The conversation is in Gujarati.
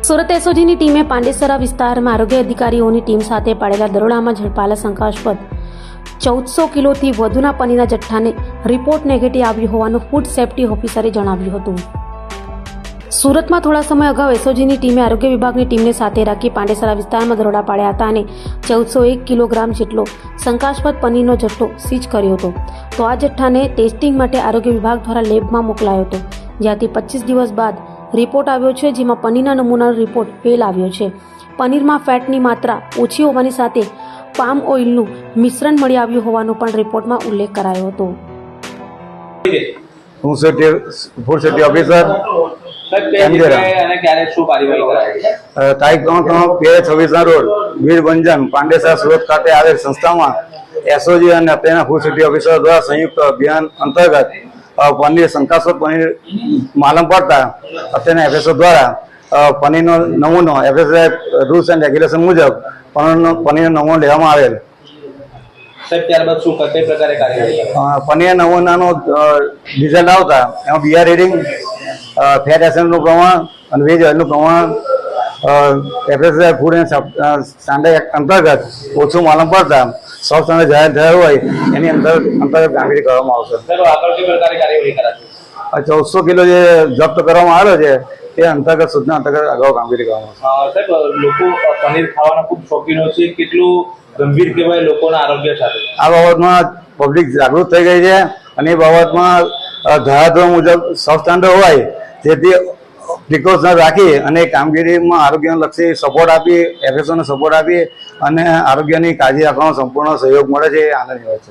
સુરત એસઓજીની ટીમે પાંડેસરા વિસ્તારમાં આરોગ્ય અધિકારીઓની ટીમ સાથે પાડેલા દરોડામાં ઝડપાયેલા શંકાસ્પદ 1400 કિલોથી વધુના પનીરના જથ્થાને રિપોર્ટ નેગેટિવ આવ્યો હોવાનું ફૂડ સેફ્ટી ઓફિસરે જણાવ્યું હતું. સુરતમાં થોડા સમય અગાઉ એસઓજીની ટીમે આરોગ્ય વિભાગની ટીમને સાથે રાખી પાંડેસરા વિસ્તારમાં દરોડા પાડ્યા હતા અને 1401 કિલોગ્રામ જેટલો શંકાસ્પદ પનીરનો જથ્થો સીઝ કર્યો હતો. તો આ જથ્થાને ટેસ્ટિંગ માટે આરોગ્ય વિભાગ દ્વારા લેબમાં મોકલાયો હતો, જ્યાંથી 25 દિવસ બાદ રિપોર્ટ આવ્યો છે, જેમાં પનીરના નમૂનાનો રિપોર્ટ ફેલ આવ્યો છે. પનીરમાં ફેટની માત્રા ઓછી હોવાની સાથે પામ ઓઇલનું મિશ્રણ મળી આવ્યું હોવાનો પણ રિપોર્ટમાં ઉલ્લેખ કરાયો હતો. હું ફૂડ સેફ્ટી ઓફિસર તારીખ 3/2/2026 રોજ વીર ભંજન પાંડેસરા સુરત ખાતે આવેલ સંસ્થામાં એસઓજી અને અત્યારના ફૂડ સેફ્ટી ઓફિસર દ્વારા સંયુક્ત અભિયાન અંતર્ગત પનીર શંકાસ્પદ પનીર માલમ પડતા અત્યારના એફએસઓ દ્વારા પનીરનો નમૂનો એફએસઆઈ રૂલ્સ એન્ડ રેગ્યુલેશન મુજબ પનીરનો નમૂનો લેવામાં આવેલ. ત્યારબાદ શું કઈ પ્રકારે કાર્યવાહી? પનીર નમૂનાનો રિઝલ્ટ આવતા એમાં બીઆર રીડિંગ, ફેટ એસેન્સનું પ્રમાણ અને વેજ ઓઇલનું પ્રમાણ FSI food and standard act અંતર્ગત ઓછું માલમ પડતા સબ સ્ટાન્ડર્ડ જાહેર થયા હોય એની અંતર્ગત કામગીરી કરવામાં આવશે. આગળ કઈ પ્રકારે કાર્યવાહી કરાશે? 1400 કિલો જે જપ્ત કરવામાં આવ્યો છે તે અંતર્ગત સૂચના અંતર્ગત અગાઉ કામગીરી કરવામાં આવશે. સાહેબ, લોકો પનીર ખાવાના ખૂબ શોખીનો છે, કેટલું ગંભીર કહેવાય લોકોના આરોગ્ય સાથે? આ બાબતમાં પબ્લિક જાગૃત થઈ ગઈ છે અને એ બાબતમાં ધારાધોરણ મુજબ સબ સ્ટાન્ડર્ડ હોય જેથી પ્રિકોશન રાખી અને કામગીરીમાં આરોગ્યલક્ષી સપોર્ટ આપી, એફએસઓને સપોર્ટ આપી અને આરોગ્યની કાળજી રાખવાનો સંપૂર્ણ સહયોગ મળે છે એ આનંદની વાત છે.